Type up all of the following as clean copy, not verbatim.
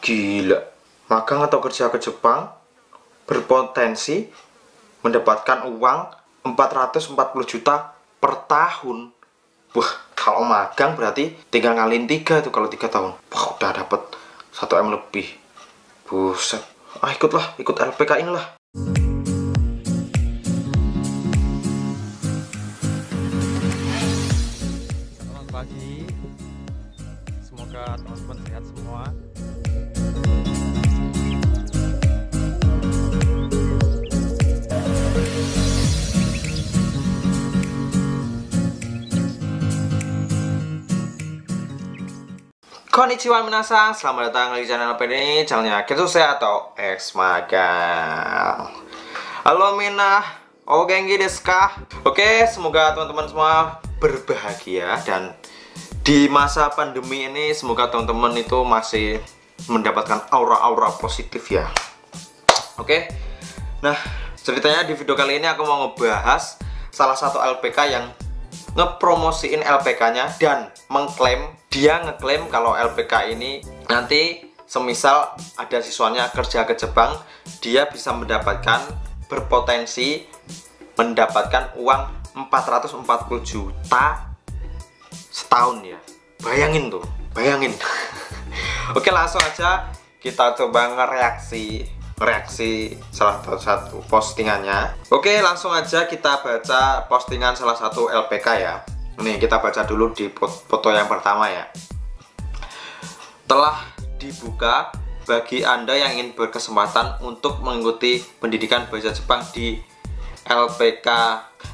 Gila, magang atau kerja ke Jepang berpotensi mendapatkan uang 440 juta per tahun. Wah, kalau magang berarti tinggal ngalihin 3 tuh kalau 3 tahun. Wah, udah dapat 1 M lebih. Buset. Ah, ikutlah, ikut LPK inilah. Selamat pagi, semoga teman-teman sehat semua. Konnichiwa minasan, selamat datang di channel apa ini? Channelnya Kitsuse atau X Magang. Halo Mina, o genki desu ka? Oke, semoga teman-teman semua berbahagia dan di masa pandemi ini semoga teman-teman itu masih mendapatkan aura-aura positif ya. Oke, nah ceritanya di video kali ini aku mau ngebahas salah satu LPK yang ngepromosiin LPK-nya dan ngeklaim kalau LPK ini nanti semisal ada siswanya kerja ke Jepang, dia bisa berpotensi mendapatkan uang 440 juta setahun ya. Bayangin tuh, bayangin. Oke, langsung aja kita coba ngereaksi salah satu postingannya. Oke, langsung aja kita baca postingan salah satu LPK ya. Nih, kita baca dulu di foto yang pertama ya. Telah dibuka bagi Anda yang ingin berkesempatan untuk mengikuti pendidikan bahasa Jepang di LPK.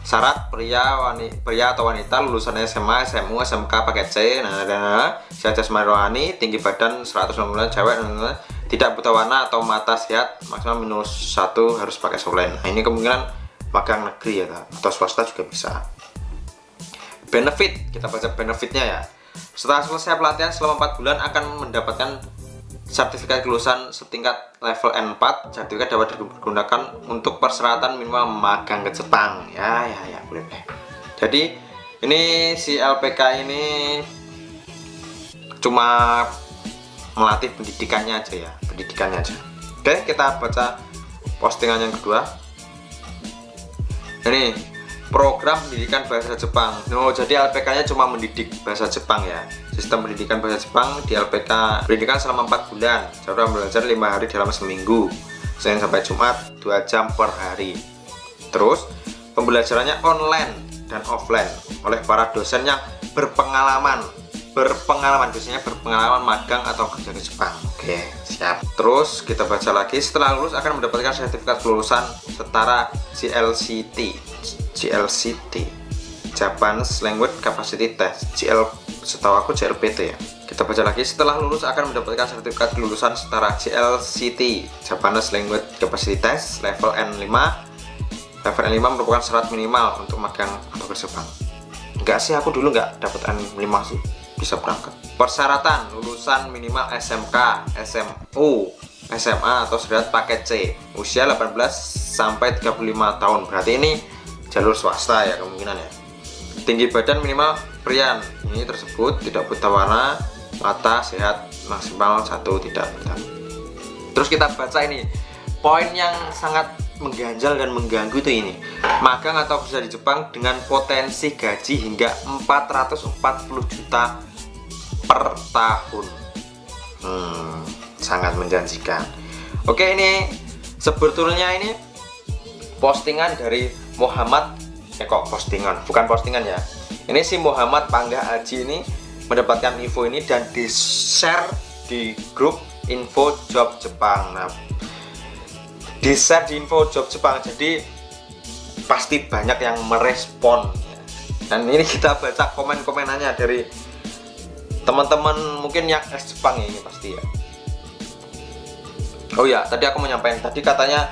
Syarat pria atau wanita lulusan SMA, SMU, SMK paket C, sehat jasmani rohani, tinggi badan 190 cewek, tidak buta warna atau mata sehat, maksimal -1, harus pakai solen. Nah, ini kemungkinan magang negeri ya, atau swasta juga bisa. Benefit, kita baca benefitnya ya. Setelah selesai pelatihan selama 4 bulan akan mendapatkan sertifikat kelulusan setingkat level N4. Sertifikat dapat digunakan untuk persyaratan minimal magang ke Jepang. Ya, boleh. Jadi ini si LPK ini cuma melatih pendidikannya aja ya, pendidikannya aja. Oke, kita baca postingan yang kedua. Ini program pendidikan bahasa Jepang. No, jadi LPK-nya cuma mendidik bahasa Jepang ya. Sistem pendidikan bahasa Jepang di LPK pendidikan selama 4 bulan. Cara belajar 5 hari dalam seminggu, Senin sampai Jumat 2 jam per hari. Terus pembelajarannya online dan offline oleh para dosen yang berpengalaman biasanya berpengalaman magang atau kerja di Jepang. Oke, siap. Terus kita baca lagi, setelah lulus akan mendapatkan sertifikat kelulusan setara JLCT, Japanese Language Capacity Test. Setahu aku JLPT ya. Kita baca lagi, setelah lulus akan mendapatkan sertifikat kelulusan setara JLCT, Japanese Language Capacity Test level N5. Level N5 merupakan syarat minimal untuk magang atau kerja Jepang. Enggak sih, aku dulu nggak dapat N5 sih, bisa berangkat. Persyaratan lulusan minimal SMK, SMU, SMA atau sederajat paket C, usia 18 sampai 35 tahun. Berarti ini jalur swasta ya kemungkinan ya. Tinggi badan minimal pria ini tersebut, tidak buta warna, mata sehat, maksimal 1 tidak buta. Terus kita baca ini poin yang sangat mengganjal dan mengganggu itu ini. Magang atau kerja di Jepang dengan potensi gaji hingga 440 juta per tahun. Sangat menjanjikan. Oke, ini sebetulnya ini postingan dari Muhammad. Bukan postingan ya. Ini si Muhammad Panggah Aji ini mendapatkan info ini dan di-share di grup info job Jepang. Nah, di-share di info job Jepang, jadi pasti banyak yang merespon. Dan ini kita baca komen-komenannya dari teman-teman mungkin yang Jepang ini pasti ya. Oh ya, tadi aku mau nyampein, tadi katanya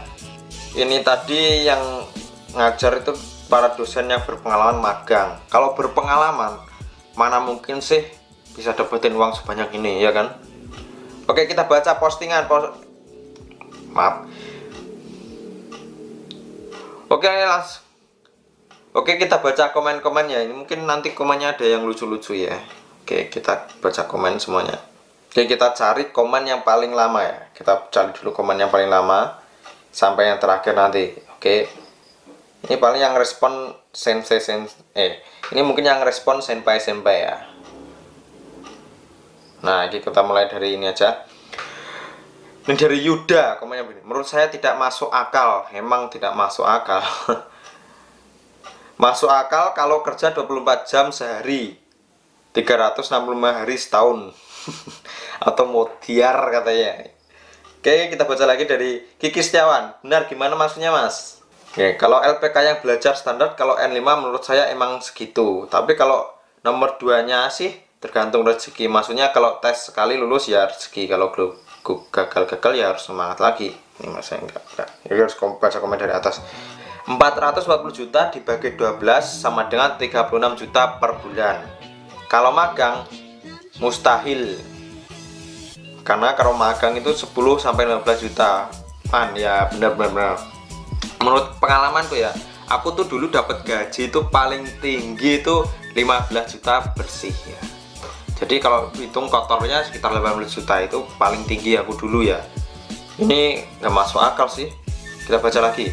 ini tadi yang ngajar itu para dosen yang berpengalaman magang. Kalau berpengalaman, mana mungkin sih bisa dapetin uang sebanyak ini ya kan? Oke, kita baca postingan. Maaf. Oke, kita baca komen-komennya. Ini mungkin nanti komennya ada yang lucu-lucu ya. Oke, kita baca komen semuanya. Oke, kita cari komen yang paling lama ya. Kita cari dulu komen yang paling lama sampai yang terakhir nanti. Oke. Ini paling yang respon ini mungkin yang respon senpai ya. Nah, ini kita mulai dari ini aja. Ini dari Yuda, komennya begini. Menurut saya tidak masuk akal. Emang tidak masuk akal. Masuk akal kalau kerja 24 jam sehari, 365 hari setahun. Atau modiar katanya. Oke, kita baca lagi dari Kiki Setiawan. Benar, gimana maksudnya Mas? Oke, kalau LPK yang belajar standar, kalau N5 menurut saya emang segitu. Tapi kalau nomor 2-nya sih tergantung rezeki. Maksudnya kalau tes sekali lulus ya rezeki. Kalau gagal-gagal ya harus semangat lagi. Ini Mas saya enggak. Jadi harus baca komen dari atas. 440 juta dibagi 12 sama dengan 36 juta per bulan. Kalau magang mustahil, karena kalau magang itu 10 sampai 15 juta. Ya benar. Menurut pengalamanku ya, aku tuh dulu dapat gaji itu paling tinggi itu 15 juta bersih ya. Jadi kalau hitung kotornya sekitar 18 juta itu paling tinggi aku dulu ya. Ini nggak masuk akal sih. Kita baca lagi.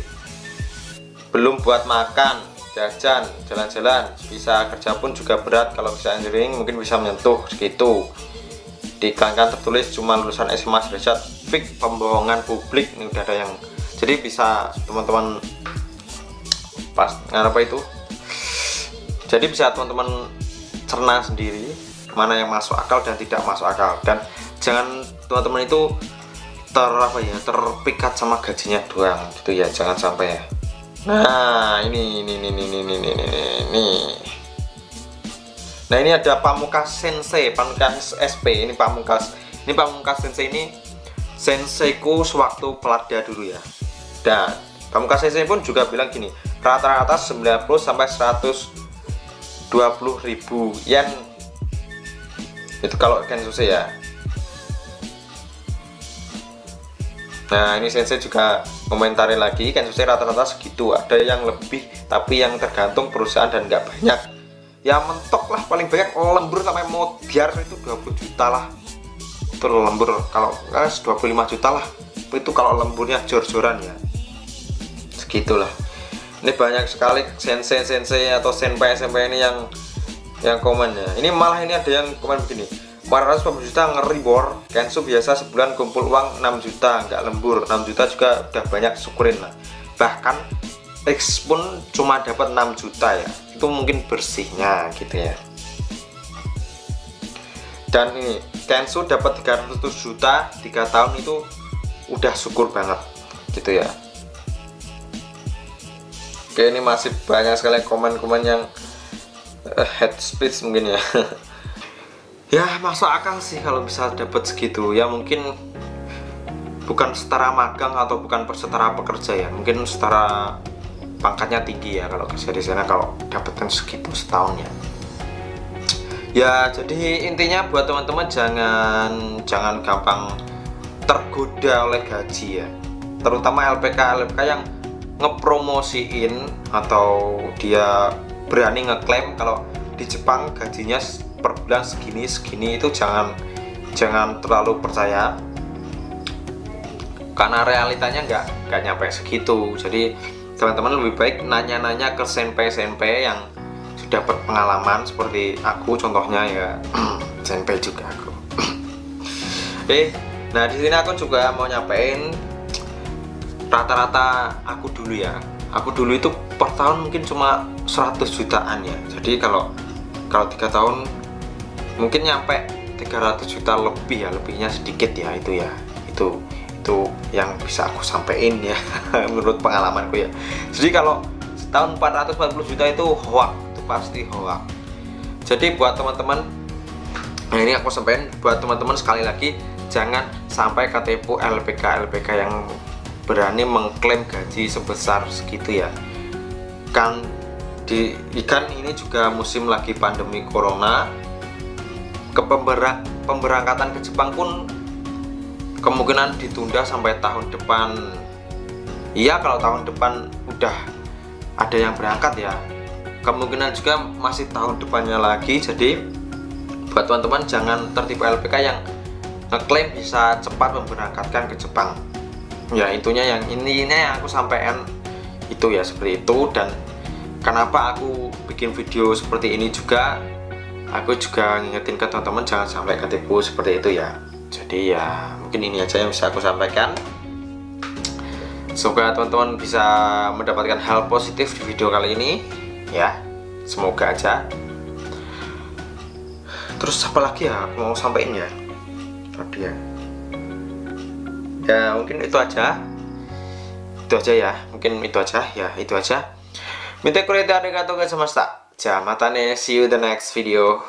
Belum buat makan, jajan, jalan-jalan, bisa kerja pun juga berat. Kalau bisa engineering mungkin bisa menyentuh segitu. Di iklan tertulis cuma lulusan SMA derajat, fix pembohongan publik. Ini udah ada yang, jadi bisa teman-teman pas apa itu, jadi bisa teman-teman cerna sendiri mana yang masuk akal dan tidak masuk akal. Dan jangan teman-teman itu terpikat sama gajinya doang gitu ya, jangan sampai ya. Nah ini. Nah ini ada Pamungkas Sensei, Pamungkas SP. Ini Pamungkas Sensei ini senseiku sewaktu pelada dulu ya. Dan Pamungkas Sensei pun juga bilang gini, rata-rata 90 sampai 120 ribu yen. Itu kalau Kensuse ya. Nah ini Sensei juga komentari lagi, Kensuse rata-rata segitu. Ada yang lebih, tapi yang tergantung perusahaan dan nggak banyak. Ya mentok lah, paling banyak lembur sampai modiar itu 20 juta lah. Itu lembur, kalau nggak 25 juta lah. Itu kalau lemburnya jor-joran ya. Segitulah. Ini banyak sekali sensei atau senpai ini yang komen ya. Ini malah ini ada yang komen begini. 440 juta ngeri bor. Kensu biasa sebulan kumpul uang 6 juta, nggak lembur. 6 juta juga udah banyak, syukurin lah. Bahkan X pun cuma dapat 6 juta ya. Itu mungkin bersihnya gitu ya. Dan ini Kensu dapat 300 juta 3 tahun itu udah syukur banget gitu ya. Oke, ini masih banyak sekali komen-komen yang head speech mungkin ya. Ya masuk akal sih kalau bisa dapat segitu ya. Mungkin bukan setara magang atau bukan setara pekerja ya, mungkin setara pangkatnya tinggi ya kalau kerja di sana, kalau dapetin segitu setahun ya. Ya jadi intinya buat teman-teman jangan gampang tergoda oleh gaji ya, terutama LPK yang ngepromosiin atau dia berani ngeklaim kalau di Jepang gajinya per bulan segini itu jangan terlalu percaya, karena realitanya nggak nyampe segitu. Jadi teman-teman lebih baik nanya-nanya ke senpai yang sudah berpengalaman seperti aku contohnya ya. Senpai juga aku. Oke, nah di sini aku juga mau nyampein rata-rata aku dulu ya. Aku dulu itu per tahun mungkin cuma 100 jutaan ya. Jadi kalau 3 tahun mungkin nyampe 300 juta lebih ya, lebihnya sedikit ya itu ya. Itu yang bisa aku sampein ya menurut pengalamanku ya. Jadi kalau setahun 440 juta itu hoak, itu pasti hoak. Jadi buat teman-teman, nah ini aku sampein buat teman-teman sekali lagi, jangan sampai ketipu LPK yang berani mengklaim gaji sebesar segitu ya. Kan ini juga musim lagi pandemi corona, pemberangkatan ke Jepang pun kemungkinan ditunda sampai tahun depan. Iya, kalau tahun depan udah ada yang berangkat ya, kemungkinan juga masih tahun depannya lagi. Jadi buat teman-teman jangan tertipu LPK yang ngeklaim bisa cepat memberangkatkan ke Jepang. Ya intinya yang aku sampaikan itu ya seperti itu. Dan kenapa aku bikin video seperti ini juga, aku juga ngingetin ke teman-teman jangan sampai ketipu seperti itu ya. Jadi ya mungkin ini aja yang bisa aku sampaikan. Semoga teman-teman bisa mendapatkan hal positif di video kali ini ya, semoga aja. Terus apa lagi ya aku mau sampaikan ya tadi ya. Ya mungkin itu aja ya, mungkin itu aja ya, itu aja. Mite kurete arigatou gozaimashita. Ja, matane, see you the next video.